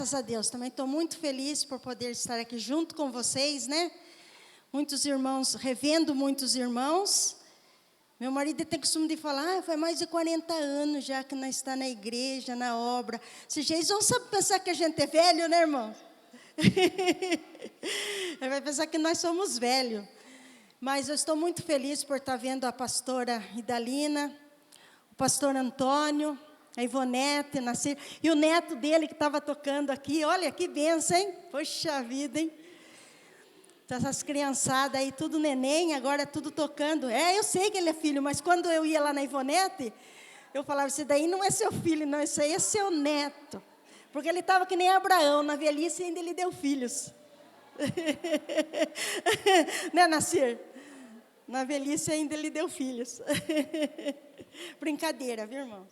Graças a Deus, também estou muito feliz por poder estar aqui junto com vocês, né? Muitos irmãos, revendo muitos irmãos. Meu marido tem costume de falar, faz mais de 40 anos já que nós estamos na igreja, na obra. Vocês vão pensar que a gente é velho, né, irmão? Ele vai pensar que nós somos velhos. Mas eu estou muito feliz por estar vendo a pastora Idalina, o pastor Antônio, a Ivonete, Nascer, e o neto dele que estava tocando aqui. Olha que benção, hein? Poxa vida, hein? Essas criançadas aí, tudo neném, agora tudo tocando. Eu sei que ele é filho, mas quando eu ia lá na Ivonete, eu falava, esse daí não é seu filho, não, isso aí é seu neto. Porque ele estava que nem Abraão, na velhice ainda ele deu filhos. Né, Nascer? Na velhice ainda ele deu filhos. Brincadeira, viu, irmão?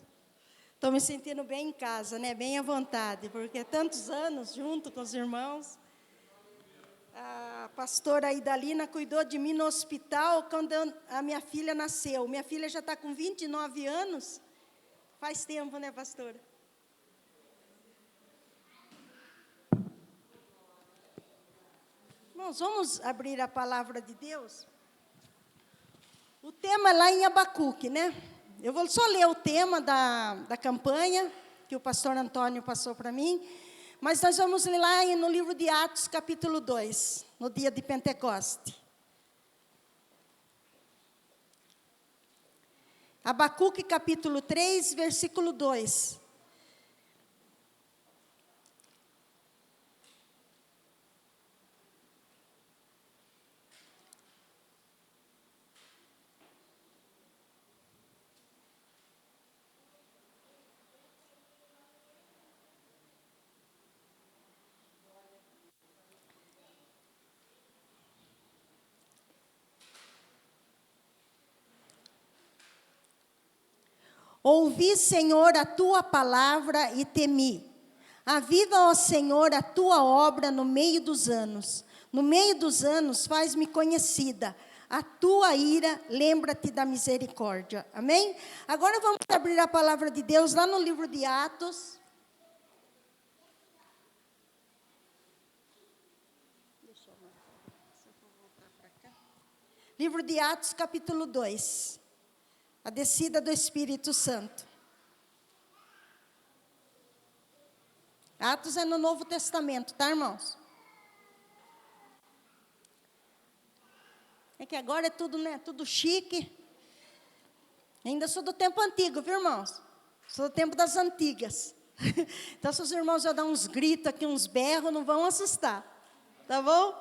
Estou me sentindo bem em casa, né? Bem à vontade, porque tantos anos junto com os irmãos. A pastora Idalina cuidou de mim no hospital quando a minha filha nasceu. Minha filha já está com 29 anos. Faz tempo, né, pastora? Irmãos, vamos abrir a palavra de Deus? O tema é lá em Abacuque, né? Eu vou só ler o tema da campanha, que o pastor Antônio passou para mim, mas nós vamos ler lá no livro de Atos, capítulo 2, no dia de Pentecoste. Abacuque, capítulo 3, versículo 2. Ouvi, Senhor, a tua palavra e temi. Aviva, ó Senhor, a tua obra no meio dos anos. No meio dos anos, faz-me conhecida. A tua ira, lembra-te da misericórdia. Amém? Agora vamos abrir a palavra de Deus lá no livro de Atos. Deixa eu voltar para cá. Livro de Atos, capítulo 2. A descida do Espírito Santo. Atos é no Novo Testamento, tá, irmãos? É que agora é tudo, né? Tudo chique. Ainda sou do tempo antigo, viu, irmãos? Sou do tempo das antigas. Então, se os irmãos já dão uns gritos aqui, uns berros, não vão assustar. Tá bom?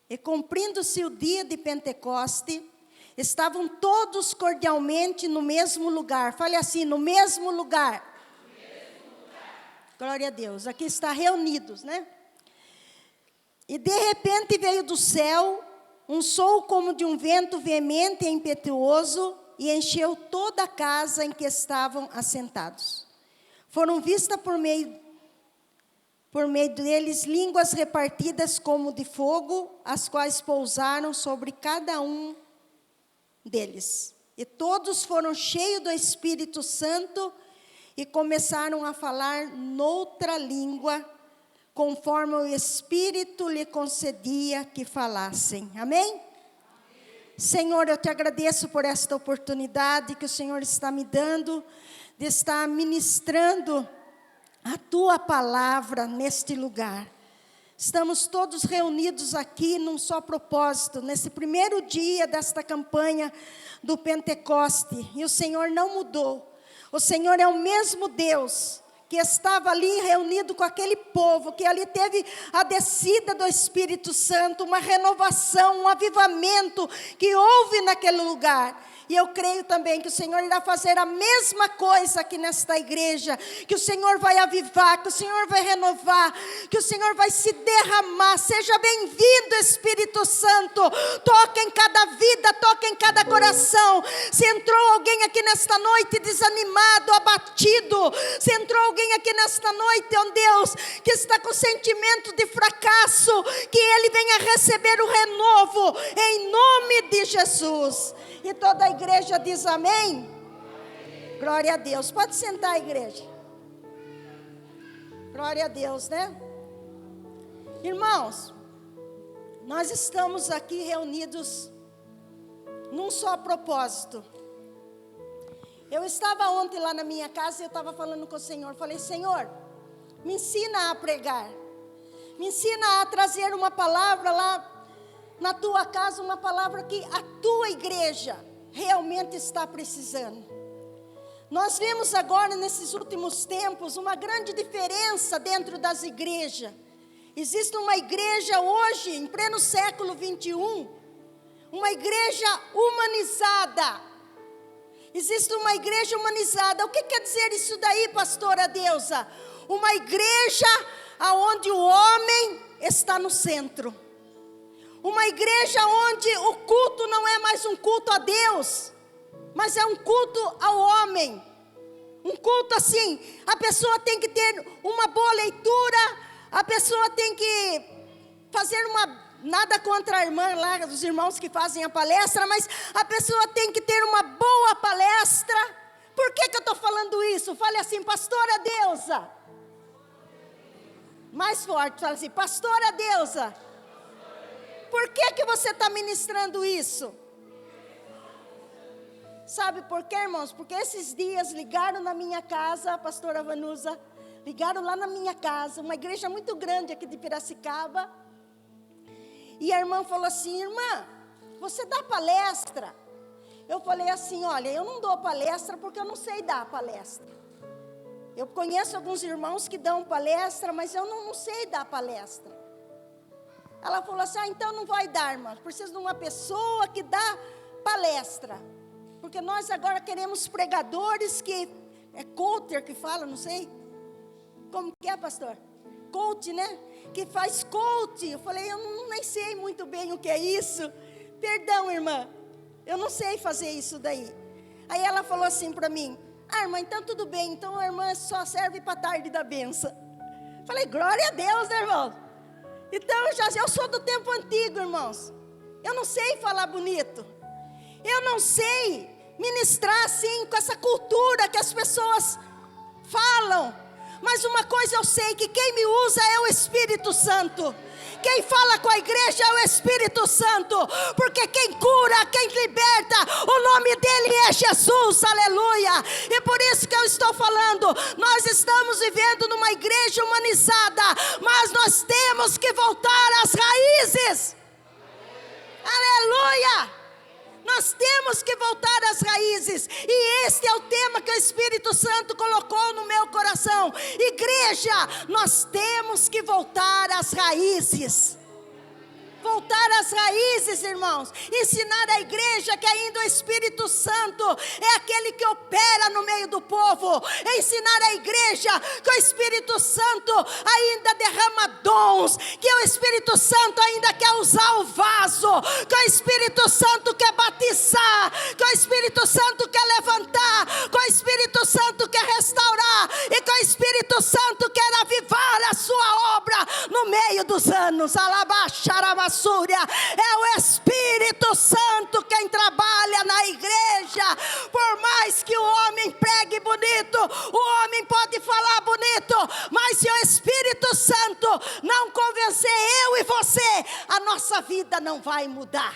E cumprindo-se o dia de Pentecoste, estavam todos cordialmente no mesmo lugar. Fale assim, no mesmo lugar. No mesmo lugar. Glória a Deus. Aqui está reunidos, né? E de repente veio do céu um som como de um vento veemente e impetuoso e encheu toda a casa em que estavam assentados. Foram vistas por meio deles línguas repartidas como de fogo, as quais pousaram sobre cada um deles. E todos foram cheios do Espírito Santo e começaram a falar noutra língua, conforme o Espírito lhe concedia que falassem. Amém? Senhor, eu te agradeço por esta oportunidade que o Senhor está me dando, de estar ministrando a tua palavra neste lugar. Estamos todos reunidos aqui num só propósito, nesse primeiro dia desta campanha do Pentecoste. E o Senhor não mudou. O Senhor é o mesmo Deus que estava ali reunido com aquele povo, que ali teve a descida do Espírito Santo, uma renovação, um avivamento que houve naquele lugar. E eu creio também que o Senhor irá fazer a mesma coisa aqui nesta igreja, que o Senhor vai avivar, que o Senhor vai renovar, que o Senhor vai se derramar. Seja bem-vindo, Espírito Santo. Toca em cada vida, toca em cada coração. Se entrou alguém aqui nesta noite desanimado, abatido, se entrou alguém aqui nesta noite, ó Deus, que está com sentimento de fracasso, que ele venha receber o renovo, em nome de Jesus. E toda a igreja diz amém. Glória a Deus. Pode sentar, igreja. Glória a Deus, né? Irmãos, nós estamos aqui reunidos num só propósito. Eu estava ontem lá na minha casa e eu estava falando com o Senhor. Falei, Senhor, me ensina a pregar. Me ensina a trazer uma palavra lá na tua casa, uma palavra que a tua igreja realmente está precisando. Nós vemos agora, nesses últimos tempos, uma grande diferença dentro das igrejas. Existe uma igreja hoje, em pleno século 21, uma igreja humanizada. Existe uma igreja humanizada. O que quer dizer isso daí, pastora Deusa? Uma igreja onde o homem está no centro. Uma igreja onde o culto não é mais um culto a Deus, mas é um culto ao homem. Um culto assim, a pessoa tem que ter uma boa leitura, a pessoa tem que fazer nada contra a irmã lá, os irmãos que fazem a palestra, mas a pessoa tem que ter uma boa palestra. Por que eu estou falando isso? Fale assim, pastora Deusa. Mais forte, fala assim, pastora Deusa. Por que você está ministrando isso? Sabe por quê, irmãos? Porque esses dias ligaram na minha casa, a pastora Vanusa, ligaram lá na minha casa, uma igreja muito grande aqui de Piracicaba. E a irmã falou assim, irmã, você dá palestra? Eu falei assim, olha, eu não dou palestra porque eu não sei dar palestra. Eu conheço alguns irmãos que dão palestra, mas eu não sei dar palestra. Ela falou assim, então não vai dar, irmã, preciso de uma pessoa que dá palestra. Porque nós agora queremos pregadores que, é coacher que fala, não sei, como que é, pastor? Coach, né? Que faz coach. Eu falei, eu nem sei muito bem o que é isso. Perdão, irmã, eu não sei fazer isso daí. Aí ela falou assim para mim, irmã, então tudo bem, então a irmã só serve para a tarde da benção. Falei, glória a Deus, né, irmão? Então eu sou do tempo antigo, irmãos. Eu não sei falar bonito. Eu não sei ministrar assim, com essa cultura que as pessoas falam. Mas uma coisa eu sei, que quem me usa é o Espírito Santo. Quem fala com a igreja é o Espírito Santo. Porque quem cura, quem liberta, o nome dele é Jesus, aleluia. E por isso que eu estou falando, nós estamos vivendo numa igreja humanizada, mas nós temos que voltar às raízes. Aleluia. Nós temos que voltar às raízes. E este é o tema que o Espírito Santo colocou no meu coração. Igreja, nós temos que voltar às raízes. Voltar às raízes, irmãos. Ensinar a igreja que ainda o Espírito Santo é aquele que opera no meio do povo. Ensinar a igreja que o Espírito Santo ainda derrama dons, que o Espírito Santo ainda quer usar o vaso, que o Espírito Santo quer batizar, que o Espírito Santo quer levantar, que o Espírito Santo quer restaurar e que o Espírito Santo quer avivar a sua obra no meio dos anos. Alabaxarabas. É o Espírito Santo quem trabalha na igreja. Por mais que o homem pregue bonito, o homem pode falar bonito, mas se o Espírito Santo não convencer eu e você, a nossa vida não vai mudar.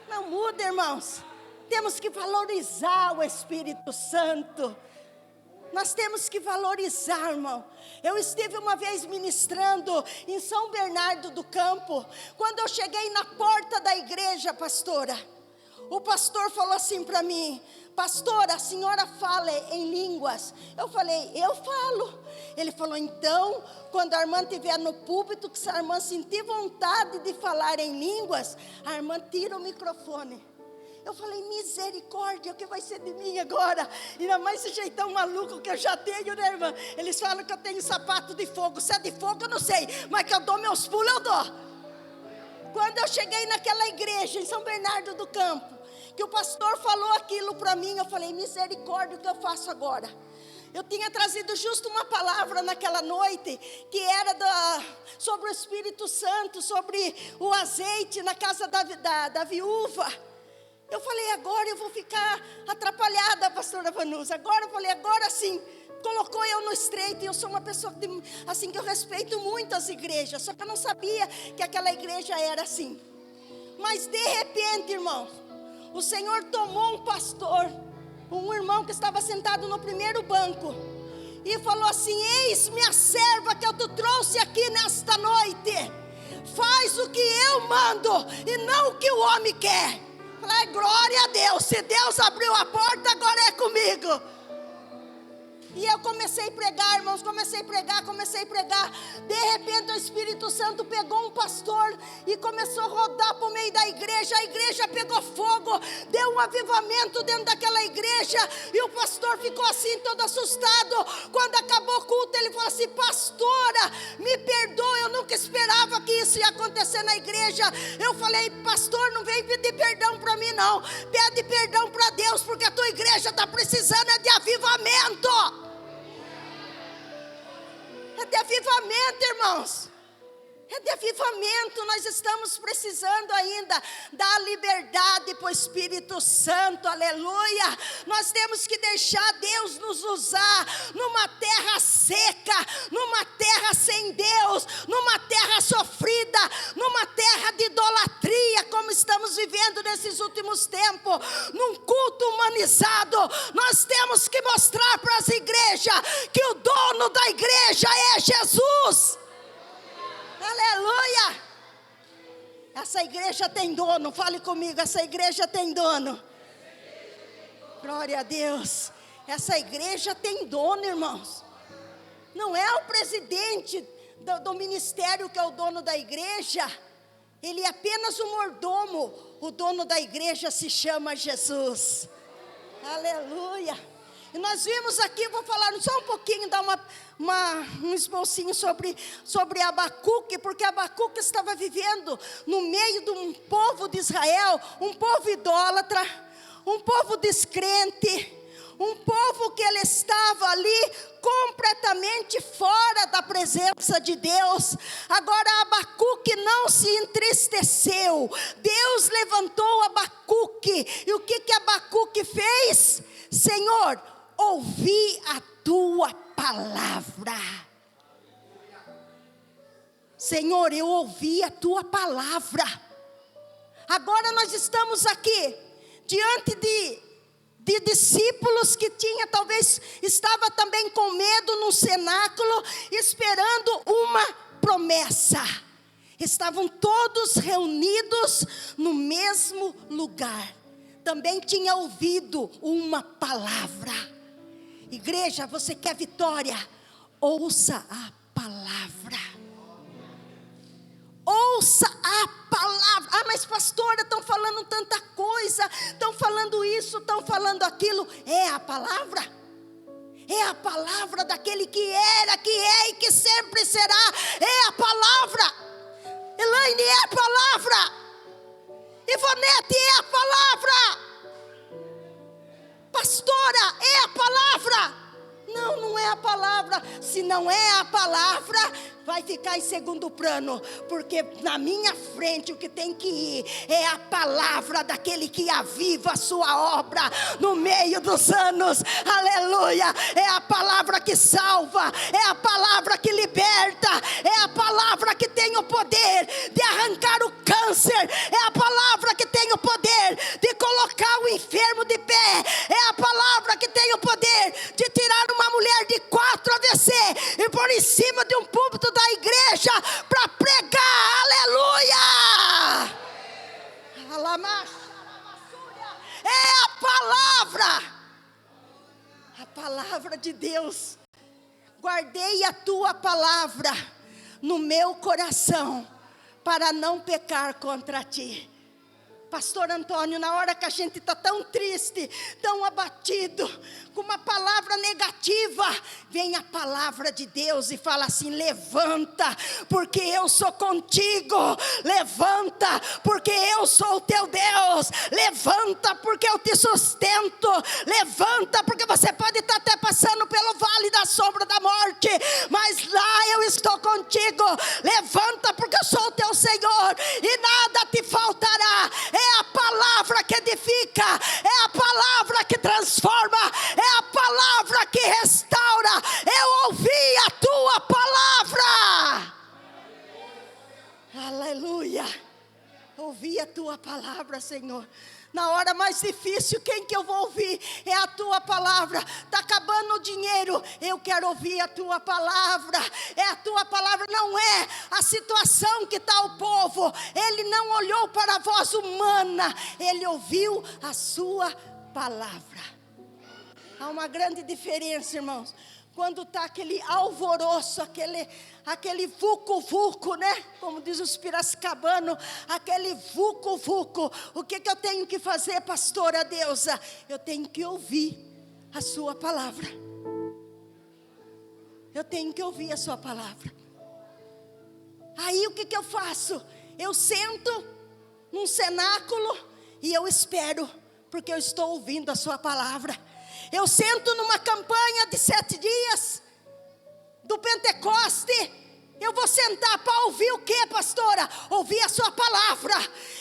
Não muda, irmãos. Temos que valorizar o Espírito Santo. Nós temos que valorizar, irmão. Eu estive uma vez ministrando em São Bernardo do Campo. Quando eu cheguei na porta da igreja, pastora, o pastor falou assim para mim, pastora, a senhora fala em línguas? Eu falei, eu falo. Ele falou, então, quando a irmã estiver no púlpito, que se a irmã sentir vontade de falar em línguas, a irmã tira o microfone. Eu falei, misericórdia, o que vai ser de mim agora? Ainda mais esse jeitão maluco que eu já tenho, né, irmã? Eles falam que eu tenho sapato de fogo. Se é de fogo, eu não sei, mas que eu dou meus pulos, eu dou. Quando eu cheguei naquela igreja em São Bernardo do Campo, que o pastor falou aquilo para mim, eu falei, misericórdia, o que eu faço agora? Eu tinha trazido justo uma palavra naquela noite, que era sobre o Espírito Santo, sobre o azeite na casa da viúva. Eu falei, agora eu vou ficar atrapalhada, pastora Vanusa. Agora eu falei, agora sim. Colocou eu no estreito. E eu sou uma pessoa assim, que eu respeito muito as igrejas. Só que eu não sabia que aquela igreja era assim. Mas de repente, irmão, o Senhor tomou um pastor, um irmão que estava sentado no primeiro banco, e falou assim: eis minha serva que eu te trouxe aqui nesta noite. Faz o que eu mando e não o que o homem quer. Falei, glória a Deus. Se Deus abriu a porta, agora é comigo. E eu comecei a pregar, irmãos, comecei a pregar. De repente o Espírito Santo pegou um pastor e começou a rodar para o meio da igreja. A igreja pegou fogo, deu um avivamento dentro daquela igreja. E o pastor ficou assim, todo assustado. Quando acabou o culto, ele falou assim: pastora, me perdoa, eu nunca esperava que isso ia acontecer na igreja. Eu falei: pastor, não vem pedir perdão para mim não, pede perdão para Deus, porque a tua igreja está precisando de avivamento. É de avivamento, irmãos. É de avivamento. Nós estamos precisando ainda dar liberdade para o Espírito Santo, aleluia. Nós temos que deixar Deus nos usar numa terra seca, numa terra sem Deus, numa terra sofrida, numa terra de idolatria, como estamos vivendo nesses últimos tempos, num culto humanizado. Nós temos que mostrar para as igrejas que o dono da igreja é Jesus. Aleluia. Essa igreja tem dono. Fale comigo, essa igreja tem dono. Glória a Deus. Essa igreja tem dono, irmãos. Não é o presidente do ministério que é o dono da igreja. Ele é apenas o mordomo. O dono da igreja se chama Jesus. Aleluia. E nós vimos aqui, vou falar só um pouquinho, dar um esbocinho sobre Abacuque, porque Abacuque estava vivendo no meio de um povo de Israel, um povo idólatra, um povo descrente, um povo que ele estava ali completamente fora da presença de Deus. Agora Abacuque não se entristeceu. Deus levantou Abacuque. E o que Abacuque fez? Senhor, ouvi a tua palavra. Senhor, eu ouvi a tua palavra. Agora nós estamos aqui diante de discípulos que talvez estava também com medo no cenáculo, esperando uma promessa. Estavam todos reunidos no mesmo lugar. Também tinha ouvido uma palavra. Igreja, você quer vitória? Ouça a palavra. Ouça a palavra. Ah, mas pastora, estão falando tanta coisa, estão falando isso, estão falando aquilo. É a palavra? É a palavra daquele que era, que é e que sempre será. É a palavra. Elaine, é a palavra. Ivonete, é a palavra. Pastora, é a palavra. Não, não é a palavra. Se não é a palavra, vai ficar em segundo plano, porque na minha frente o que tem que ir é a palavra daquele que aviva a sua obra no meio dos anos. Aleluia. É a palavra que salva, é a palavra que liberta, é a palavra que tem o poder de arrancar o câncer, é a palavra que tem o poder de colocar o enfermo de pé, é a palavra que tem o poder de tirar uma mulher de 4 AVC e pôr em cima de um púlpito da igreja para pregar. Aleluia. É a palavra de Deus. Guardei a tua palavra no meu coração para não pecar contra ti. Pastor Antônio, na hora que a gente está tão triste, tão abatido, com uma palavra negativa, vem a palavra de Deus e fala assim: levanta, porque eu sou contigo. Levanta, porque eu sou o teu Deus. Levanta, porque eu te sustento. Levanta, porque você pode estar até passando pelo vale da sombra da morte, mas lá eu estou contigo. Levanta, porque eu sou o teu Senhor e nada te faltará. É a palavra que edifica. tua palavra, Senhor. Na hora mais difícil, quem que eu vou ouvir? É a tua palavra. Está acabando o dinheiro, eu quero ouvir a tua palavra. É a tua palavra, não é a situação que está o povo. Ele não olhou para a voz humana, ele ouviu a sua palavra. Há uma grande diferença, irmãos. Quando está aquele alvoroço, aquele vucu-vucu, né? Como diz os piracicabanos, aquele vucu-vucu. O que eu tenho que fazer, pastora Deusa? Eu tenho que ouvir a sua palavra. Eu tenho que ouvir a sua palavra. Aí o que eu faço? Eu sento num cenáculo e eu espero, porque eu estou ouvindo a sua palavra. Eu sento numa campanha de 7 dias do Pentecoste. Eu vou sentar para ouvir o que, pastora? Ouvir a sua palavra.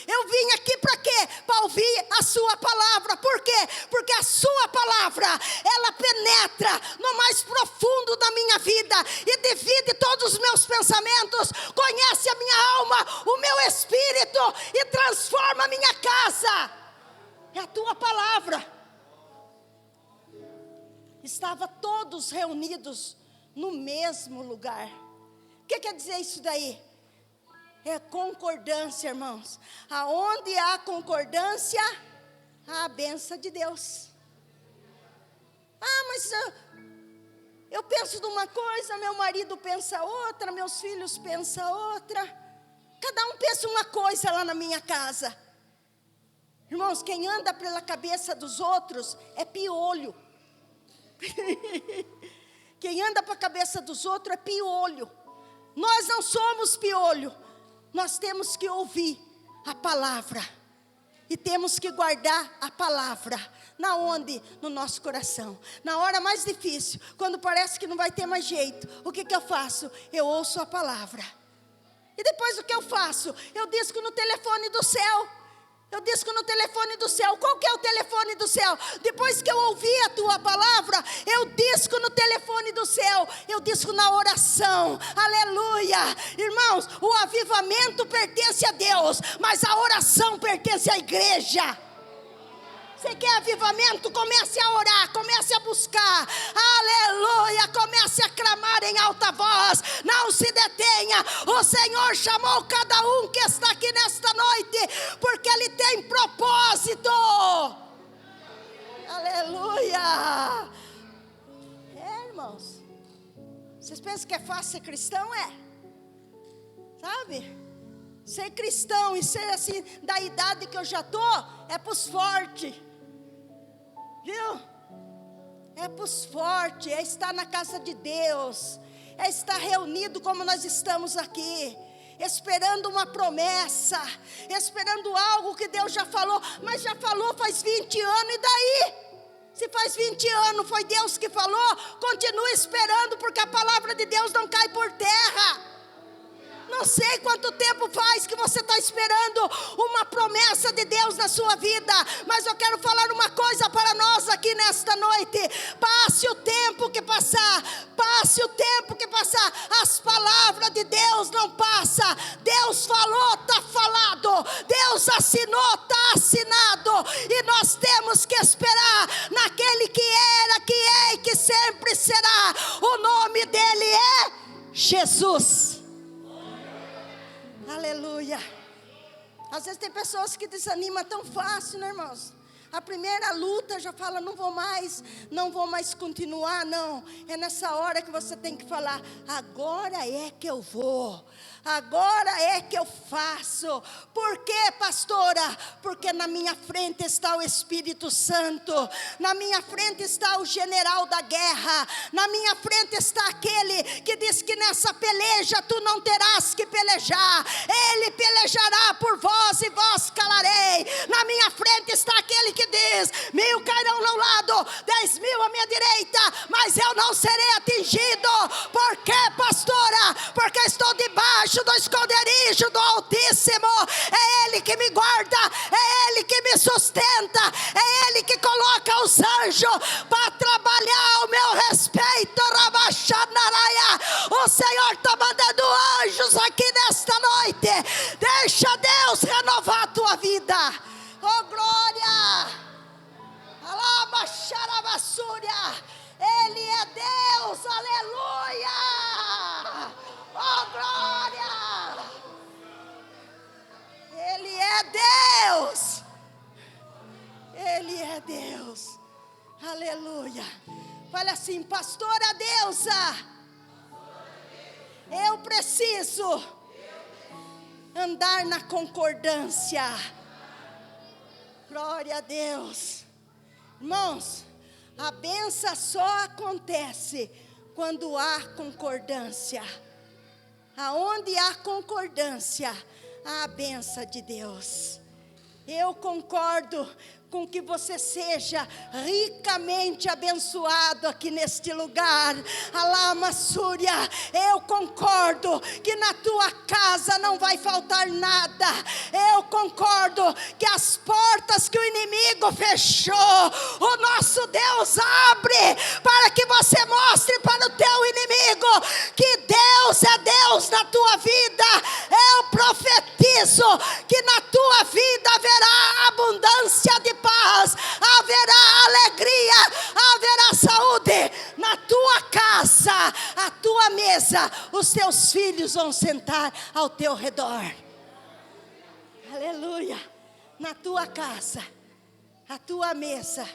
Eu vim aqui para quê? Para ouvir a sua palavra. Por quê? Porque a sua palavra, ela penetra no mais profundo da minha vida e divide todos os meus pensamentos, conhece a minha alma, o meu espírito e transforma a minha casa. É a tua palavra. Estava todos reunidos no mesmo lugar. O que quer dizer isso daí? É concordância, irmãos. Aonde há concordância, há a bênção de Deus. Mas eu penso numa coisa, meu marido pensa outra, meus filhos pensam outra. Cada um pensa uma coisa lá na minha casa. Irmãos, quem anda pela cabeça dos outros é piolho. Quem anda para a cabeça dos outros é piolho. Nós não somos piolho. Nós temos que ouvir a palavra e temos que guardar a palavra. Na onde? No nosso coração. Na hora mais difícil, quando parece que não vai ter mais jeito, o que eu faço? Eu ouço a palavra. E depois o que eu faço? Eu disco no telefone do céu. Eu disco no telefone do céu. Qual que é o telefone do céu? Depois que eu ouvi a tua palavra, eu disco no telefone do céu. Eu disco na oração. Aleluia. Irmãos, o avivamento pertence a Deus, mas a oração pertence à igreja. Você quer avivamento? Comece a orar, comece a buscar. Aleluia, comece a clamar em alta voz. Não se detenha. O Senhor chamou cada um que está aqui nesta noite, porque Ele tem propósito. Aleluia. Irmãos, vocês pensam que é fácil ser cristão? Sabe? Ser cristão e ser assim, da idade que eu já estou, é para os fortes. Viu? É para os fortes, é estar na casa de Deus, é estar reunido como nós estamos aqui, esperando uma promessa, esperando algo que Deus já falou, mas já falou faz 20 anos, e daí? Se faz 20 anos foi Deus que falou, continue esperando, porque a palavra de Deus não cai por terra. Não sei quanto tempo faz que você está esperando uma promessa de Deus na sua vida, mas eu quero falar uma coisa para nós aqui nesta noite. Passe o tempo que passar, as palavras de Deus não passam. Deus falou, está falado. Deus assinou, está assinado. E nós temos que esperar naquele que era, que é e que sempre será. O nome dele é Jesus. Aleluia. Às vezes tem pessoas que desanimam tão fácil, né, irmãos? A primeira luta já fala, não vou mais continuar, não. É nessa hora que você tem que falar, agora é que eu vou. Agora é que eu faço. Por quê, pastora? Porque na minha frente está o Espírito Santo. Na minha frente está o general da guerra. Na minha frente está aquele que diz que nessa peleja tu não terás que pelejar. Ele pelejará por vós e vós calarei. Na minha frente está aquele que diz, 1000 cairão ao lado, 10.000 à minha direita, mas eu não serei atingido. Por quê, pastora? Porque estou debaixo do esconderijo do Altíssimo. É Ele que me guarda, é Ele que me sustenta, é Ele que coloca os anjos para trabalhar ao meu respeito. O Senhor está mandando anjos aqui nesta noite. Deixa Deus renovar a tua tua vida. Oh, glória! Alaba, xarabassúria. Ele é Deus, aleluia! Oh, glória! Ele é Deus! Ele é Deus, aleluia. Fala assim, pastora Deusa, eu preciso andar na concordância. Glória a Deus. Irmãos, a bênção só acontece quando há concordância. Aonde há concordância, há a bênção de Deus. Eu concordo com que você seja ricamente abençoado aqui neste lugar. Alama Súria, eu concordo que na tua casa não vai faltar nada. Eu concordo que as portas que o inimigo fechou, o nosso Deus abre para que você mostre para o teu inimigo que Deus é Deus na tua vida. Eu profetizo que na tua vida haverá abundância de paz, haverá alegria, haverá saúde na tua casa, a tua mesa, os teus filhos vão sentar ao teu redor. Aleluia. Na tua casa, a tua mesa,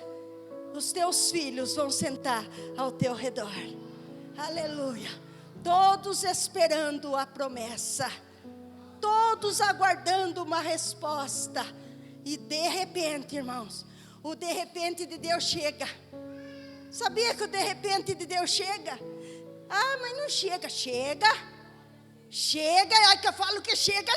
os teus filhos vão sentar ao teu redor. Aleluia. Todos esperando a promessa, todos aguardando uma resposta. E de repente, irmãos, o de repente de Deus chega. Sabia que o de repente de Deus chega? Ah, mas não chega. Chega. Ai que eu falo que chega.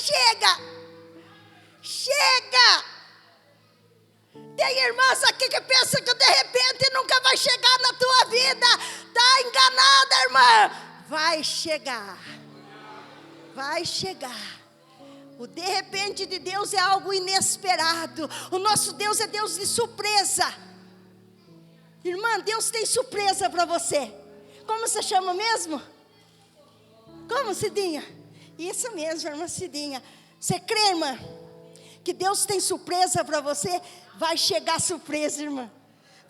Tem irmãs aqui que pensam que o de repente nunca vai chegar na tua vida. Está enganada, irmã. Vai chegar. O de repente de Deus é algo inesperado. O nosso Deus é Deus de surpresa. Irmã, Deus tem surpresa para você. Como você chama mesmo? Como, Cidinha? Isso mesmo, irmã Cidinha. Você crê, irmã, que Deus tem surpresa para você? Vai chegar surpresa, irmã.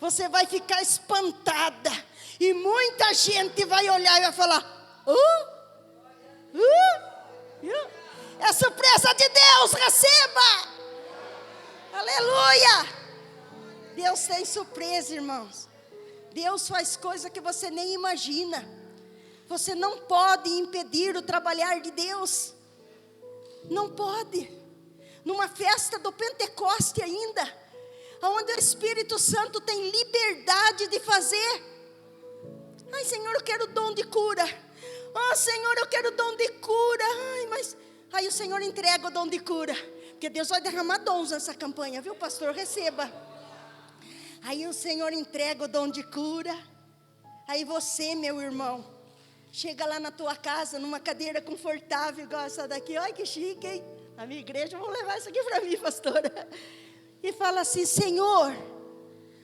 Você vai ficar espantada. E muita gente vai olhar e vai falar: é surpresa de Deus, receba. Aleluia. Deus tem surpresa, irmãos. Deus faz coisa que você nem imagina. Você não pode impedir o trabalhar de Deus. Não pode. Numa festa do Pentecoste ainda, onde o Espírito Santo tem liberdade de fazer. Ai, Senhor, eu quero o dom de cura. Oh, Senhor, eu quero o dom de cura. Ai, mas... Aí o Senhor entrega o dom de cura. Porque Deus vai derramar dons nessa campanha, viu, pastor? Receba. Aí o Senhor entrega o dom de cura. Aí você, meu irmão, chega lá na tua casa, numa cadeira confortável, igual essa daqui. Ai, que chique, hein? Na minha igreja, vão levar isso aqui para mim, pastora. E fala assim: Senhor,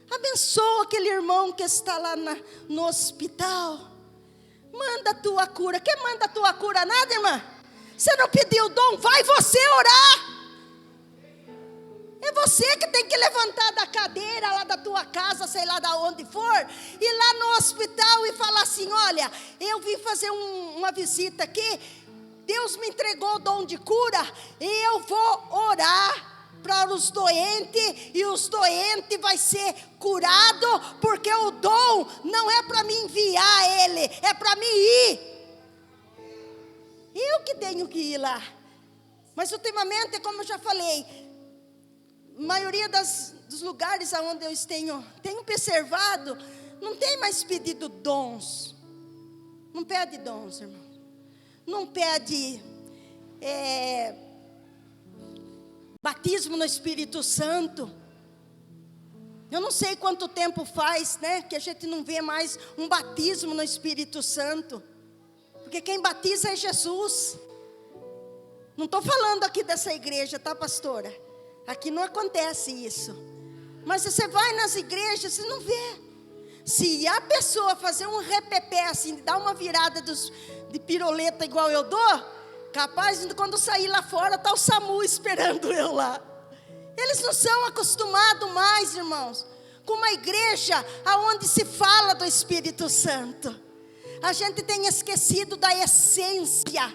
abençoa aquele irmão que está lá no hospital. Manda a tua cura. Quem manda a tua cura? Nada, irmã? Você não pediu o dom, vai você orar. É você que tem que levantar da cadeira lá da tua casa, sei lá da onde for, ir lá no hospital e falar assim: olha, eu vim fazer uma visita aqui, Deus me entregou o dom de cura, e eu vou orar para os doentes, e os doentes vai ser curado, porque o dom não é para me enviar ele, é para mim ir. Eu que tenho que ir lá. Mas ultimamente, como eu já falei, a maioria dos lugares onde eu tenho observado, não tem mais pedido dons. Não pede dons, irmão. Não pede batismo no Espírito Santo. Eu não sei quanto tempo faz, né, que a gente não vê mais um batismo no Espírito Santo. Porque quem batiza é Jesus. Não estou falando aqui dessa igreja, tá, pastora? Aqui não acontece isso. Mas você vai nas igrejas, você não vê. Se a pessoa fazer um repepé assim, dar uma virada de piroleta igual eu dou, capaz de quando sair lá fora, está o SAMU esperando eu lá. Eles não são acostumados mais, irmãos, com uma igreja onde se fala do Espírito Santo. A gente tem esquecido da essência.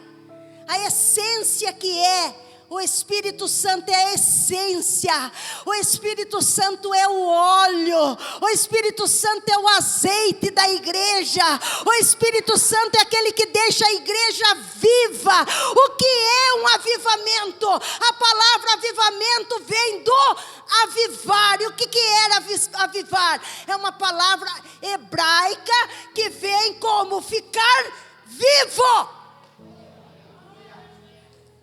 A essência que é o Espírito Santo é a essência. O Espírito Santo é o óleo. O Espírito Santo é o azeite da igreja. O Espírito Santo é aquele que deixa a igreja viva. O que é um avivamento? A palavra avivamento vem do avivar. E o que era avivar? É uma palavra hebraica que vem como ficar vivo.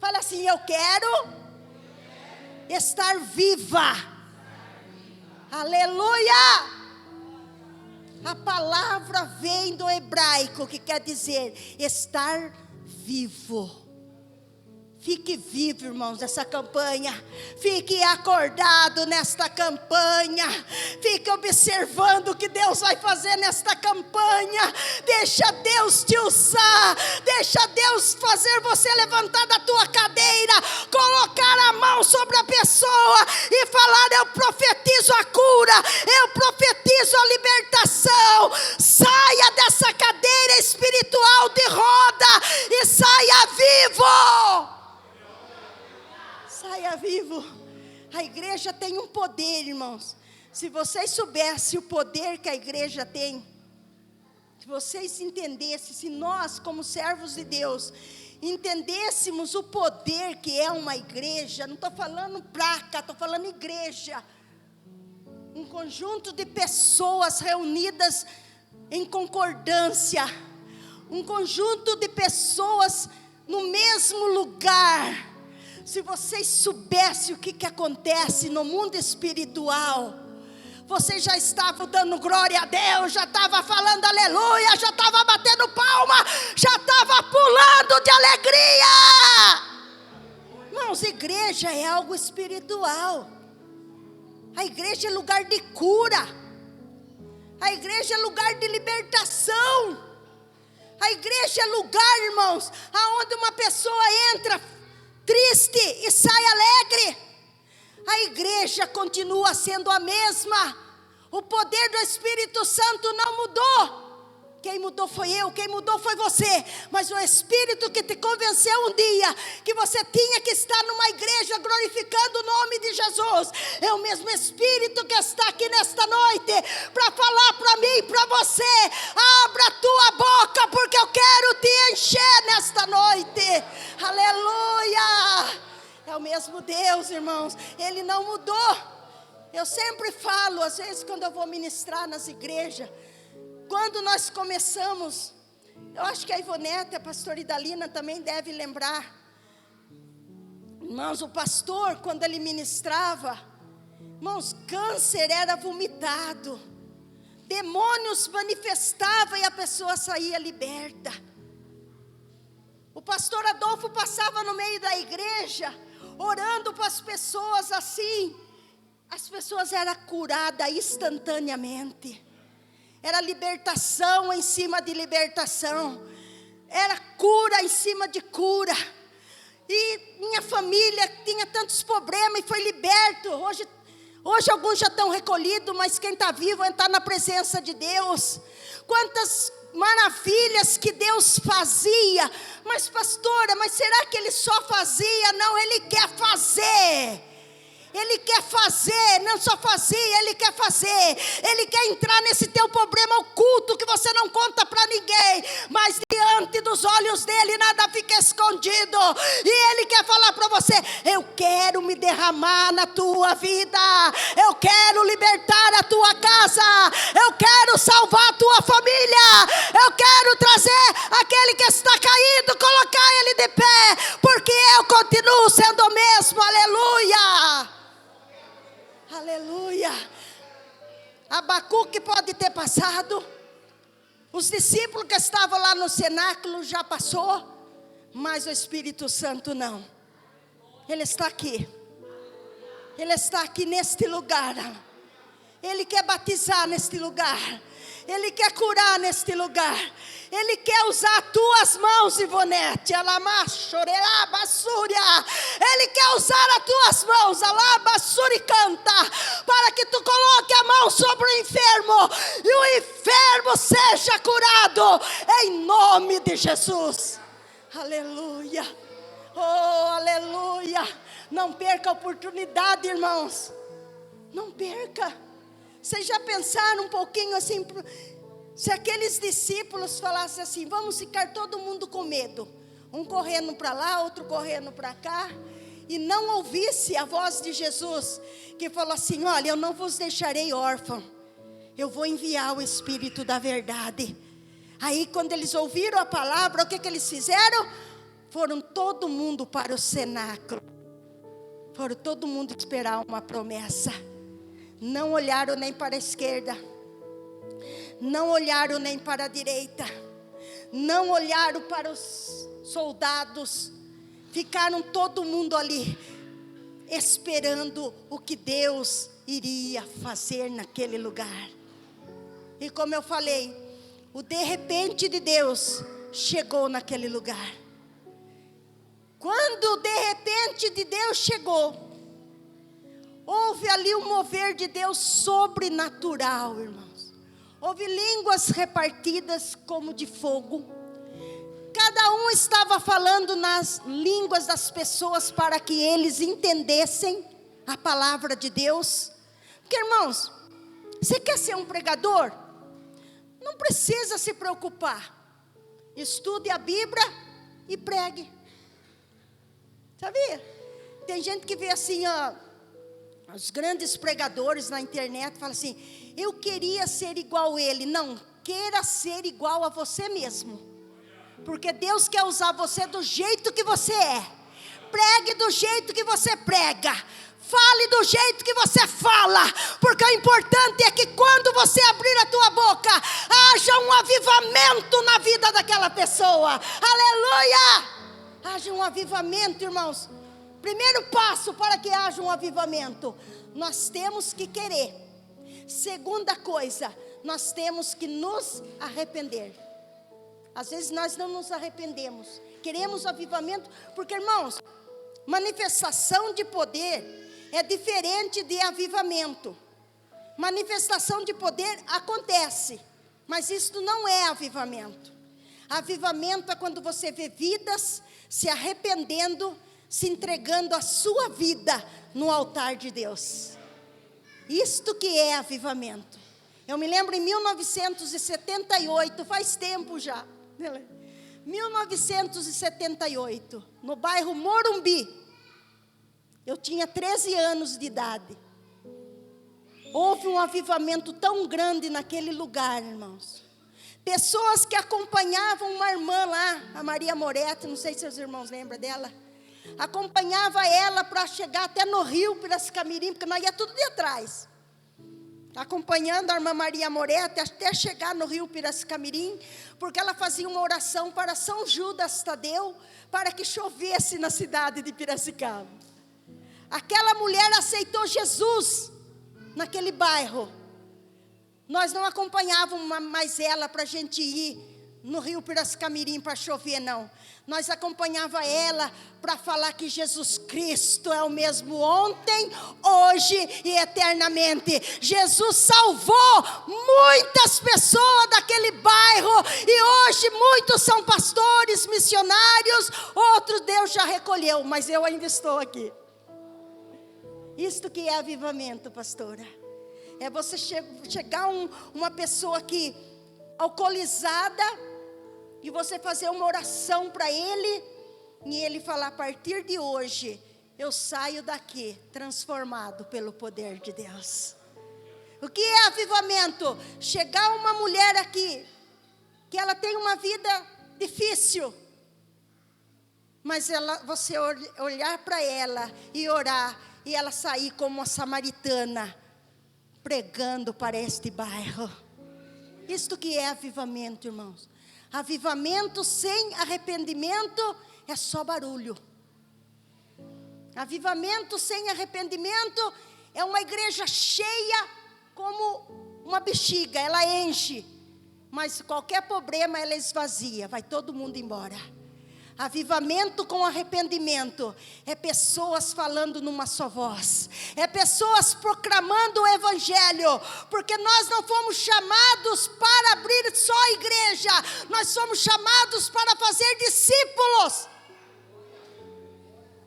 Fala assim: eu quero estar viva. Aleluia! A palavra vem do hebraico, que quer dizer estar vivo. Fique vivo, irmãos, nessa campanha. Fique acordado nesta campanha. Fique observando o que Deus vai fazer nesta campanha. Deixa Deus te usar. Deixa Deus fazer você levantar da tua cadeira, colocar a mão sobre a pessoa e falar: eu profetizo a cura, eu profetizo a libertação. Saia dessa cadeira espiritual de roda e saia vivo. Saia vivo. A igreja tem um poder, irmãos. Se vocês soubessem o poder que a igreja tem, se vocês entendessem, se nós como servos de Deus entendêssemos o poder que é uma igreja, não estou falando placa, estou falando igreja, um conjunto de pessoas reunidas em concordância, um conjunto de pessoas no mesmo lugar. Se vocês soubessem o que acontece no mundo espiritual, vocês já estavam dando glória a Deus, já estavam falando aleluia, já estavam batendo palma, já estavam pulando de alegria. Irmãos, igreja é algo espiritual. A igreja é lugar de cura. A igreja é lugar de libertação. A igreja é lugar, irmãos, aonde uma pessoa entra triste e sai alegre. A igreja continua sendo a mesma. O poder do Espírito Santo não mudou. Quem mudou foi eu, quem mudou foi você. Mas o Espírito que te convenceu um dia que você tinha que estar numa igreja glorificando o nome de Jesus, é o mesmo Espírito que está aqui nesta noite para falar para mim e para você: abra a tua boca, porque eu quero te encher nesta noite. Aleluia! É o mesmo Deus, irmãos. Ele não mudou. Eu sempre falo, às vezes quando eu vou ministrar nas igrejas, quando nós começamos, eu acho que a Ivonete, a pastora Idalina também deve lembrar. Irmãos, o pastor, quando ele ministrava, irmãos, câncer era vomitado, demônios manifestavam e a pessoa saía liberta. O pastor Adolfo passava no meio da igreja, orando para as pessoas assim, as pessoas eram curadas instantaneamente. Era libertação em cima de libertação. Era cura em cima de cura. E minha família tinha tantos problemas e foi liberto. Hoje alguns já estão recolhidos, mas quem está vivo está na presença de Deus. Quantas maravilhas que Deus fazia. Mas pastora, mas será que Ele só fazia? Não, Ele quer fazer. Ele quer fazer, não só fazer, Ele quer fazer. Ele quer entrar nesse teu problema oculto que você não conta para ninguém, mas diante dos olhos dEle nada fica escondido. E Ele quer falar para você: eu quero me derramar na tua vida, eu quero libertar a tua casa, eu quero salvar a tua família, eu quero trazer aquele que está caído, colocar ele de pé, porque eu continuo sendo o mesmo. Aleluia! Aleluia. Abacuque pode ter passado, os discípulos que estavam lá no cenáculo já passou, mas o Espírito Santo não. Ele está aqui. Ele está aqui neste lugar. Ele quer batizar neste lugar. Ele quer curar neste lugar. Ele quer usar as tuas mãos, Ivonete. Ele quer usar as tuas mãos, canta, para que tu coloque a mão sobre o enfermo e o enfermo seja curado, em nome de Jesus. Aleluia. Oh, aleluia. Não perca a oportunidade, irmãos. Não perca. Vocês já pensaram um pouquinho assim, se aqueles discípulos falassem assim, vamos ficar todo mundo com medo, um correndo para lá, outro correndo para cá, e não ouvisse a voz de Jesus, que falou assim, olha, eu não vos deixarei órfão, eu vou enviar o Espírito da verdade. Aí quando eles ouviram a palavra, o que eles fizeram? Foram todo mundo para o cenáculo, foram todo mundo esperar uma promessa. Não olharam nem para a esquerda, não olharam nem para a direita, não olharam para os soldados, ficaram todo mundo ali, esperando o que Deus iria fazer naquele lugar. E como eu falei, o de repente de Deus chegou naquele lugar. Quando o de repente de Deus chegou, houve ali um mover de Deus sobrenatural, irmãos. Houve línguas repartidas como de fogo. Cada um estava falando nas línguas das pessoas para que eles entendessem a palavra de Deus. Porque, irmãos, você quer ser um pregador? Não precisa se preocupar. Estude a Bíblia e pregue. Sabia? Tem gente que vê assim, os grandes pregadores na internet, fala assim, eu queria ser igual a ele. Não, queira ser igual a você mesmo, porque Deus quer usar você do jeito que você é. Pregue do jeito que você prega, fale do jeito que você fala, porque o importante é que quando você abrir a tua boca, haja um avivamento na vida daquela pessoa. Aleluia! Haja um avivamento, irmãos. Primeiro passo para que haja um avivamento, nós temos que querer. Segunda coisa, nós temos que nos arrepender. Às vezes nós não nos arrependemos, queremos avivamento, porque, irmãos, manifestação de poder é diferente de avivamento. Manifestação de poder acontece, mas isso não é avivamento. Avivamento é quando você vê vidas se arrependendo, se entregando a sua vida no altar de Deus. Isto que é avivamento. Eu me lembro em 1978, faz tempo já. 1978, no bairro Morumbi. Eu tinha 13 anos de idade. Houve um avivamento tão grande naquele lugar, irmãos. Pessoas que acompanhavam uma irmã lá, a Maria Moretti, não sei se os irmãos lembram dela. Acompanhava ela para chegar até no Rio Piracicamirim, porque nós ia tudo de atrás. Acompanhando a irmã Maria Moretti até chegar no Rio Piracicamirim, porque ela fazia uma oração para São Judas Tadeu, para que chovesse na cidade de Piracicaba. Aquela mulher aceitou Jesus naquele bairro. Nós não acompanhávamos mais ela para a gente ir no Rio Piracicamirim para chover, não. Nós acompanhava ela para falar que Jesus Cristo é o mesmo ontem, hoje e eternamente. Jesus salvou muitas pessoas daquele bairro, e hoje muitos são pastores, missionários, outros Deus já recolheu, mas eu ainda estou aqui. Isto que é avivamento, pastora. É você chegar uma pessoa aqui alcoolizada, e você fazer uma oração para ele, e ele falar, a partir de hoje, eu saio daqui transformado pelo poder de Deus. O que é avivamento? Chegar uma mulher aqui, que ela tem uma vida difícil, mas você olhar para ela e orar, e ela sair como uma samaritana, pregando para este bairro. Isto que é avivamento, irmãos. Avivamento sem arrependimento é só barulho. Avivamento sem arrependimento é uma igreja cheia como uma bexiga, ela enche, mas qualquer problema ela esvazia, vai todo mundo embora. Avivamento com arrependimento é pessoas falando numa só voz, é pessoas proclamando o evangelho, porque nós não fomos chamados para abrir só a igreja, nós somos chamados para fazer discípulos.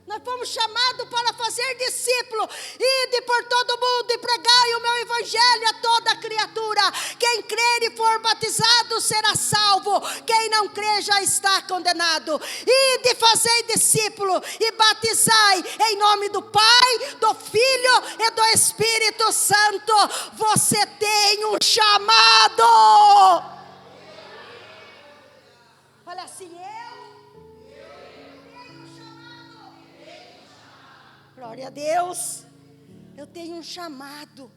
Nós fomos chamados para fazer discípulo. Ide por todo mundo e pregai o meu evangelho a toda criatura. Quem crer e for batizado será salvo. Quem não crer já está condenado. Ide fazei discípulo e batizai em nome do Pai, do Filho e do Espírito Santo. Você tem um chamado. Olha assim, glória a Deus, eu tenho um chamado.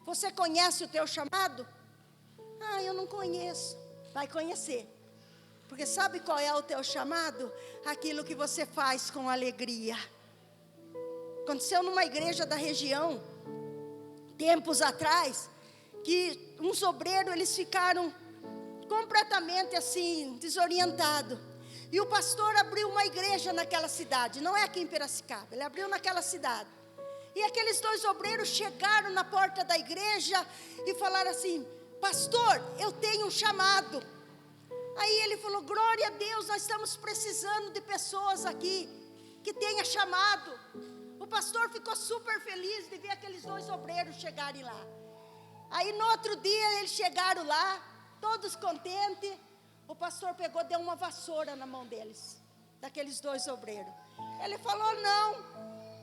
Você conhece o teu chamado? Eu não conheço. Vai conhecer. Porque sabe qual é o teu chamado? Aquilo que você faz com alegria. Aconteceu numa igreja da região, tempos atrás, que uns obreiros, eles ficaram completamente assim, desorientados. E o pastor abriu uma igreja naquela cidade, não é aqui em Piracicaba, ele abriu naquela cidade. E aqueles 2 obreiros chegaram na porta da igreja e falaram assim: pastor, eu tenho um chamado. Aí ele falou: glória a Deus, nós estamos precisando de pessoas aqui que tenha chamado. O pastor ficou super feliz de ver aqueles 2 obreiros chegarem lá. Aí no outro dia eles chegaram lá, todos contentes. O pastor pegou, deu uma vassoura na mão deles, daqueles 2 obreiros. Ele falou: não,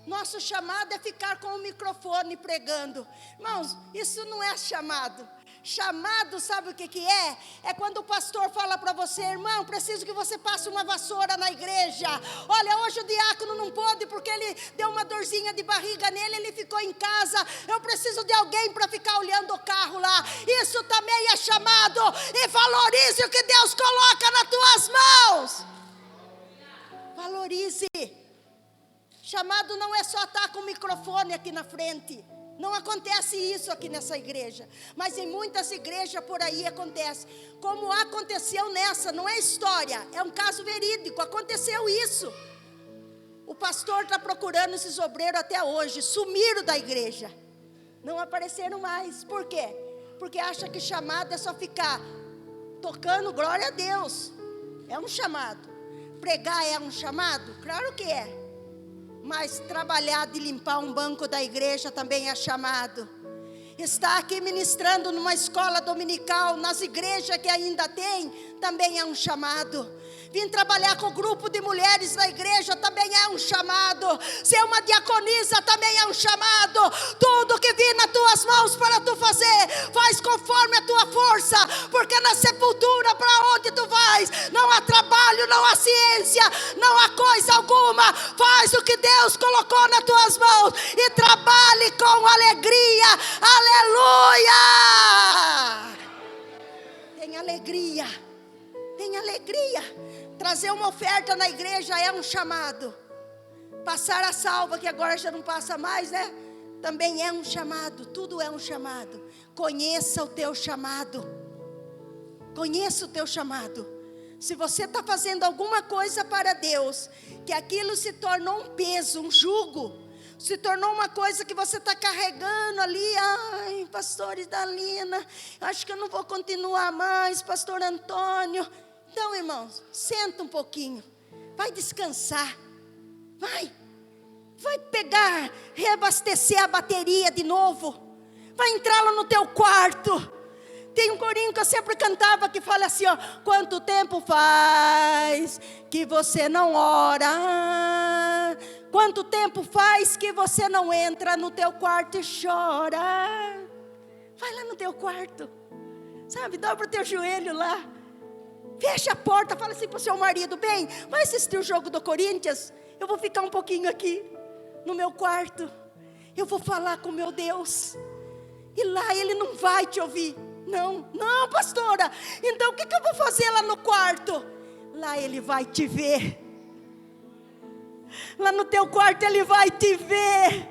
nosso chamado é ficar com o microfone pregando. Irmãos, isso não é chamado. Chamado, sabe o que é? É quando o pastor fala para você: irmão, preciso que você passe uma vassoura na igreja. Olha, hoje o diácono não pôde porque ele deu uma dorzinha de barriga nele, ele ficou em casa. Eu preciso de alguém para ficar olhando o carro lá. Isso também é chamado. E valorize o que Deus coloca nas tuas mãos. Valorize. Chamado não é só estar com o microfone aqui na frente. Não acontece isso aqui nessa igreja, mas em muitas igrejas por aí acontece. Como aconteceu nessa, não é história, é um caso verídico, aconteceu isso. O pastor está procurando esses obreiros até hoje, sumiram da igreja, não apareceram mais. Por quê? Porque acha que chamado é só ficar tocando, glória a Deus, é um chamado. Pregar é um chamado? Claro que é. Mas trabalhar de limpar um banco da igreja também é chamado. Estar aqui ministrando numa escola dominical, nas igrejas que ainda tem, também é um chamado. Vim trabalhar com o grupo de mulheres da igreja também é um chamado. Ser uma diaconisa também é um chamado. Tudo que vir nas tuas mãos para tu fazer, faz conforme a tua força. Porque na sepultura para onde tu vais, não há trabalho, não há ciência, não há coisa alguma. Faz o que Deus colocou nas tuas mãos e trabalhe com alegria. Aleluia! Tem alegria. Tem alegria. Trazer uma oferta na igreja é um chamado. Passar a salva, que agora já não passa mais, né? Também é um chamado. Tudo é um chamado. Conheça o teu chamado. Conheça o teu chamado. Se você está fazendo alguma coisa para Deus, que aquilo se tornou um peso, um jugo, se tornou uma coisa que você está carregando ali. Ai, pastor Idalina, acho que eu não vou continuar mais, pastor Antônio. Então, irmãos, senta um pouquinho, vai descansar, vai pegar, reabastecer a bateria de novo, vai entrar lá no teu quarto. Tem um corinho que eu sempre cantava que fala assim, ó: quanto tempo faz que você não ora? Quanto tempo faz que você não entra no teu quarto e chora? Vai lá no teu quarto, sabe, dobra o teu joelho lá. Fecha a porta, fala assim para o seu marido: bem, vai assistir o jogo do Corinthians? Eu vou ficar um pouquinho aqui no meu quarto. Eu vou falar com meu Deus. E lá ele não vai te ouvir. Não, pastora. Então o que eu vou fazer lá no quarto? Lá ele vai te ver. Lá no teu quarto ele vai te ver.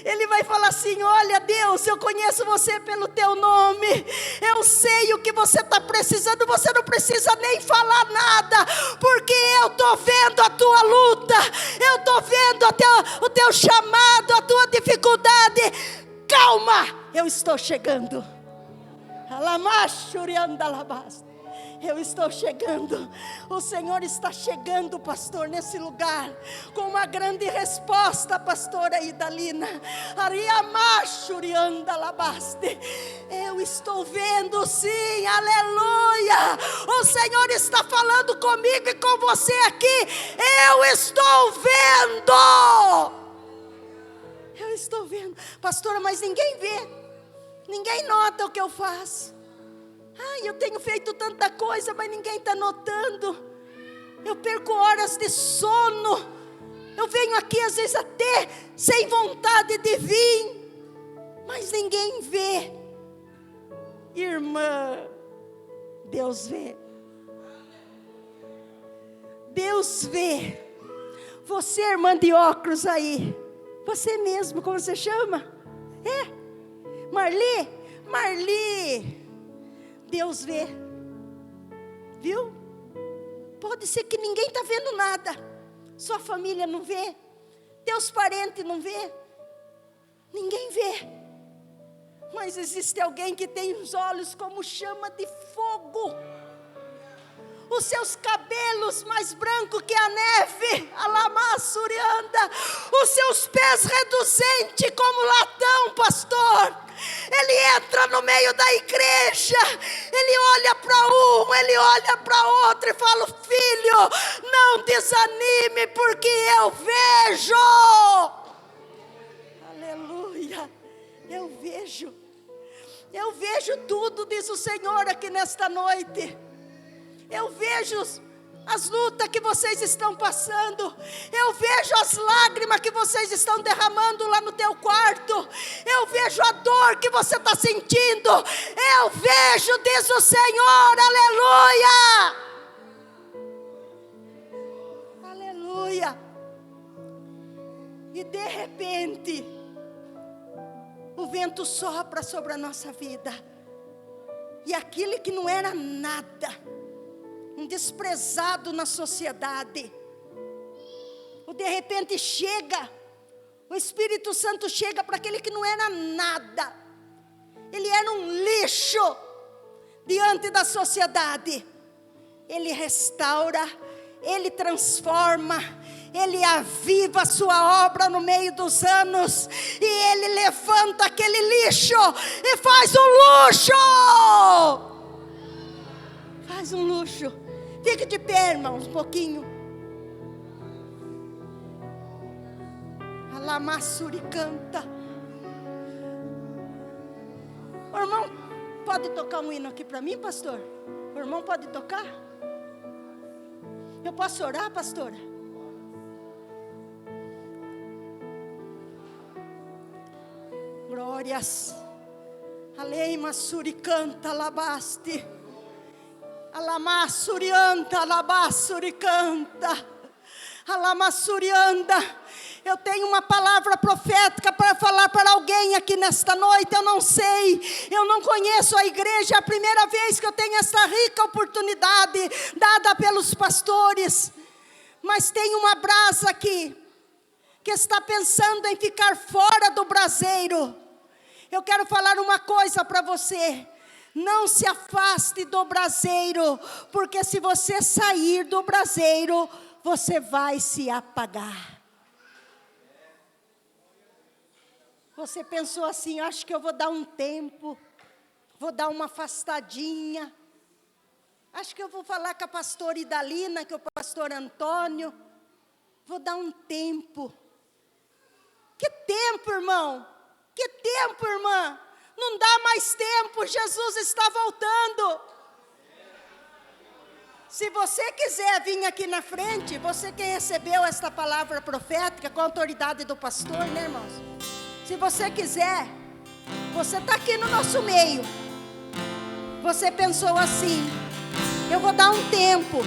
Ele vai falar assim: olha, Deus, eu conheço você pelo teu nome, eu sei o que você está precisando, você não precisa nem falar nada, porque eu estou vendo a tua luta, eu estou vendo o teu chamado, a tua dificuldade. Calma, eu estou chegando. Eu estou chegando. O Senhor está chegando, pastor, nesse lugar, com uma grande resposta, pastora Idalina. Eu estou vendo, sim, aleluia. O Senhor está falando comigo e com você aqui. Eu estou vendo. Eu estou vendo, pastora, mas ninguém vê, ninguém nota o que eu faço. Eu tenho feito tanta coisa, mas ninguém está notando. Eu perco horas de sono. Eu venho aqui às vezes até sem vontade de vir, mas ninguém vê. Irmã, Deus vê. Deus vê. Você, irmã de óculos aí, você mesmo, como você chama? Marli. Deus vê, viu? Pode ser que ninguém está vendo nada, sua família não vê, teus parentes não vê, ninguém vê, mas existe alguém que tem os olhos como chama de fogo, os seus cabelos mais brancos que a neve, alamassurianda, os seus pés reduzentes como latão, pastor. Ele entra no meio da igreja, ele olha para um, ele olha para outro e fala: filho, não desanime, porque eu vejo. Aleluia, eu vejo tudo, diz o Senhor aqui nesta noite. Eu vejo as lutas que vocês estão passando. Eu vejo as lágrimas que vocês estão derramando lá no teu quarto. Eu vejo a dor que você está sentindo. Eu vejo, diz o Senhor, aleluia. Aleluia. E de repente, o vento sopra sobre a nossa vida. E aquilo que não era nada, um desprezado na sociedade, de repente chega, o Espírito Santo chega para aquele que não era nada, ele era um lixo diante da sociedade. Ele restaura, ele transforma, ele aviva a sua obra no meio dos anos, e ele levanta aquele lixo e faz um luxo. Faz um luxo. Fique de pé, irmãos, um pouquinho. Alamassuri canta. O irmão pode tocar um hino aqui para mim, pastor? O irmão pode tocar? Eu posso orar, pastora? Glórias. Aleima suricanta labaste. Alamassurianta, alabassuricanta, alamassurianda. Eu tenho uma palavra profética para falar para alguém aqui nesta noite. Eu não sei, eu não conheço a igreja. É a primeira vez que eu tenho essa rica oportunidade dada pelos pastores. Mas tem uma brasa aqui que está pensando em ficar fora do braseiro. Eu quero falar uma coisa para você. Não se afaste do braseiro, porque se você sair do braseiro, você vai se apagar. Você pensou assim: acho que eu vou dar um tempo, vou dar uma afastadinha, acho que eu vou falar com a pastora Idalina, com o pastor Antônio, vou dar um tempo. Que tempo, irmão? Que tempo, irmã? Não dá mais tempo, Jesus está voltando. Se você quiser vir aqui na frente, você que recebeu esta palavra profética com a autoridade do pastor, né, irmãos? Se você quiser, você está aqui no nosso meio. Você pensou assim: eu vou dar um tempo.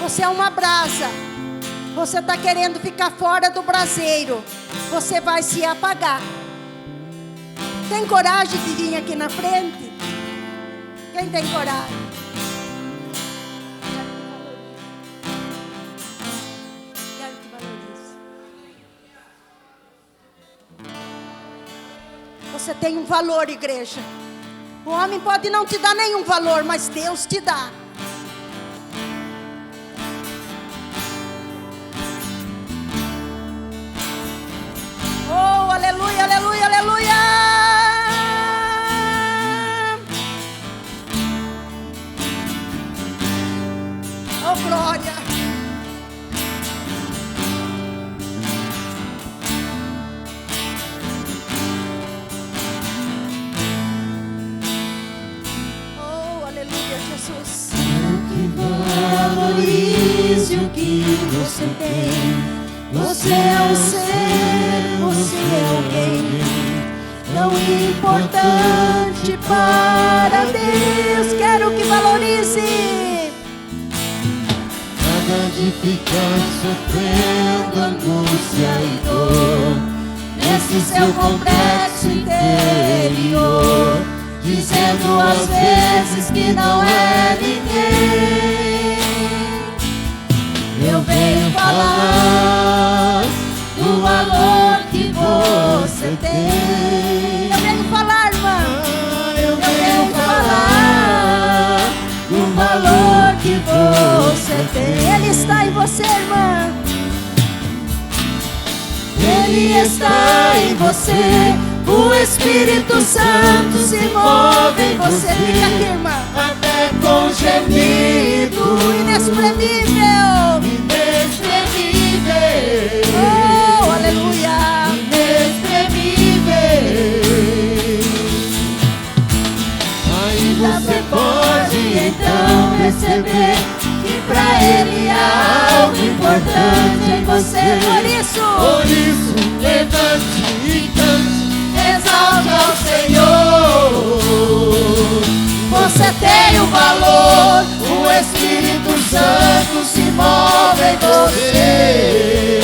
Você é uma brasa. Você está querendo ficar fora do braseiro. Você vai se apagar. Tem coragem de vir aqui na frente? Quem tem coragem? Quero que valorize. Você tem um valor, igreja. O homem pode não te dar nenhum valor, mas Deus te dá. Oh, aleluia, aleluia, aleluia. Oh, glória. Oh, aleluia, Jesus. Que valorize o que você tem. Você é um ser, você é alguém tão importante para Deus. Quero que valorize. Nada de ficar sofrendo angústia e dor nesse seu complexo interior, dizendo às vezes que não é ninguém. Eu venho falar do valor que você tem. Eu venho falar, irmã. Eu venho falar do valor que você tem. Ele está em você, irmã. Ele está em você. O Espírito Santo se move em você. Fica aqui, irmã. Até com gemido Inexprimível. inexprimível. Oh, aleluia. Inexprimível. Aí você pode então perceber que pra Ele há algo importante em você. Por isso, levante e cante, exalte ao Senhor. Você tem um valor, o Espírito Santo se move em você.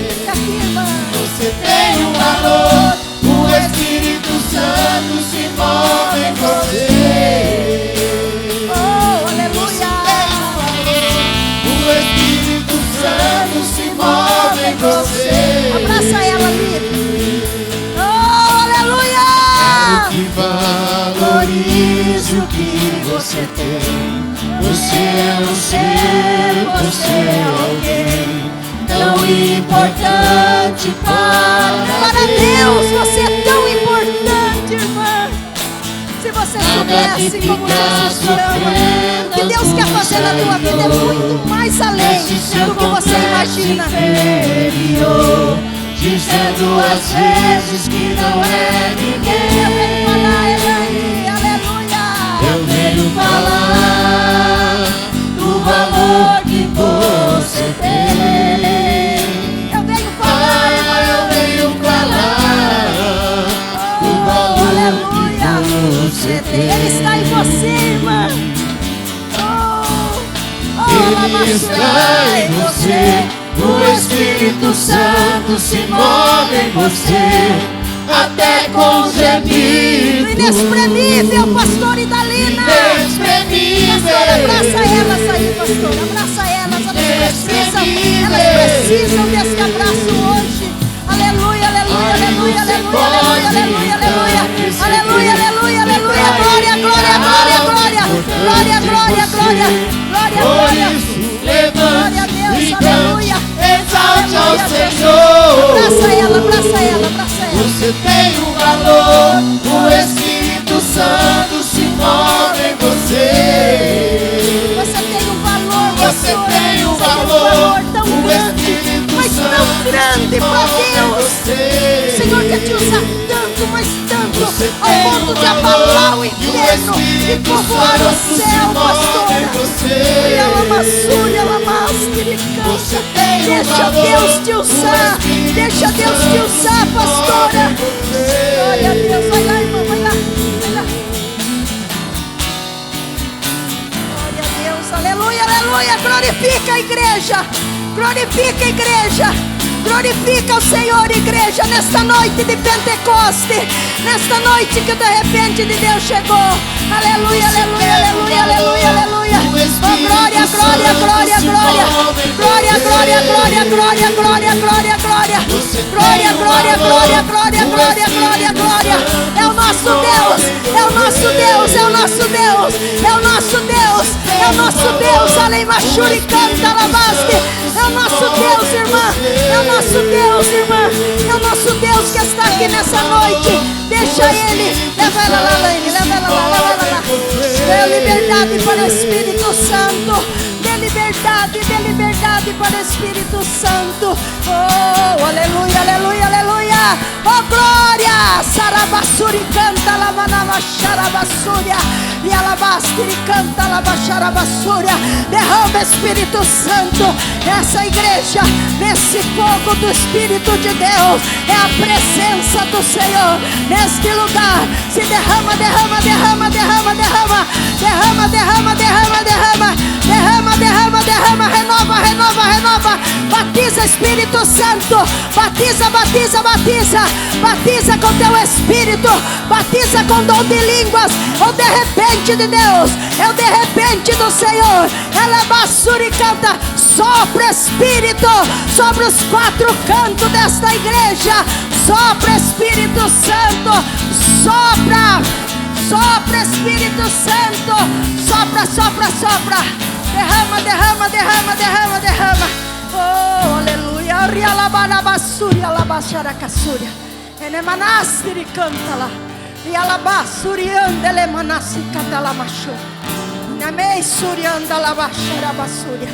Fica aqui, irmã. Você tem um valor, o Espírito Santo se move em você. Oh, aleluia. O Espírito Santo se move em você. Abraça ela ali. Oh, aleluia. Que valorize o que você tem. Você é um ser, você é alguém tão importante Para Deus, você é tão importante, irmã. Se você soubesse como Deus te ama, o que Deus quer fazer na tua vida é muito mais além do que você imagina. Inferior, dizendo às vezes que não é ninguém. Eu venho falar, Elaine, aleluia. Eu venho falar do valor que você tem. Eu venho falar, Eu venho falar do valor que você tem. Ele está em você, irmã. Ele está em você. O Espírito Santo se move em você, até com gemido Inexprimível, pastor Idalina. inexprimível. Pastor, abraça elas aí, pastor. Abraça elas. Elas precisam desse abraço hoje. Aleluia, aleluia, aleluia, aleluia, aleluia, aleluia, aleluia, aleluia, aleluia. Glória, glória, glória, glória. Glória, glória, glória. Glória, glória. Glória a Deus, aleluia. Exalte ao Aleluia, Senhor. Abraça ela, abraça ela, abraça ela. Você tem um valor, o Espírito Santo se move em você. Você tem um valor, Você pastor. tem um Você tem valor, tão o grande, Espírito mas tão Santo grande se para move em Deus. você. O Senhor quer te usar tanto, mas tanto, Você ao tem ponto um de abalar o valor, e o inferno e Espírito povoar o Santo se céu, move pastora. em você. E ela amassura, ela masterica. Você tem um Deixa valor, Deus te o usar, Espírito deixa Deus te Santo usar, se pastora. move em você. Glória a Deus, vai lá, irmã, vai lá, vai lá. Glória a Deus, aleluia, aleluia, glorifica a igreja, Glorifica a igreja. Glorifica o Senhor, igreja, nesta noite de Pentecoste, nesta noite que de repente de Deus chegou. Aleluia, aleluia, aleluia, aleluia, aleluia. Oh, glória, glória, glória, glória. Glória, glória, glória, glória, glória, glória, glória. Glória, glória, glória, glória, glória, glória, glória. É o nosso Deus, é o nosso Deus, é o nosso Deus, é o nosso Deus, é o nosso Deus. Aleimachuri canta lavaste. É o nosso Deus, irmã. É o nosso Deus, irmã. É o nosso Deus que está aqui nessa noite. Deixa Ele. Leva ela lá, Laine. Leva ela lá, leva ela lá. Dê liberdade para o Espírito Santo. Dê liberdade para o Espírito Santo. Oh, aleluia, aleluia, aleluia. Oh, glória. Sarabassuri canta la manama xarabassúria. E alabastri canta la baxarabassúria. Derrama Espírito Santo nessa igreja, nesse fogo do Espírito de Deus. É a presença do Senhor neste lugar. Se derrama, derrama, derrama, derrama, derrama. Derrama, derrama, derrama, derrama. Derrama, derrama, derrama. Renova, renova, renova. Batiza Espírito Santo. Batiza, batiza, batiza. Batiza com teu Espírito. Batiza com dom de línguas. O de repente de Deus. É o de repente do Senhor. Ela basura e canta. Sopra Espírito sobre os quatro cantos desta igreja. Sopra Espírito Santo. Sopra. Sopra Espírito Santo. Sopra, sopra, sopra. Derrama, derrama, derrama, derrama, derrama. Oh, aleluia. Rialabanabassúria, alabaxaracassúria. Enemanastri canta lá. Rialabassuriandele manassi catalamachu. Namei surianda labaxarabassúria.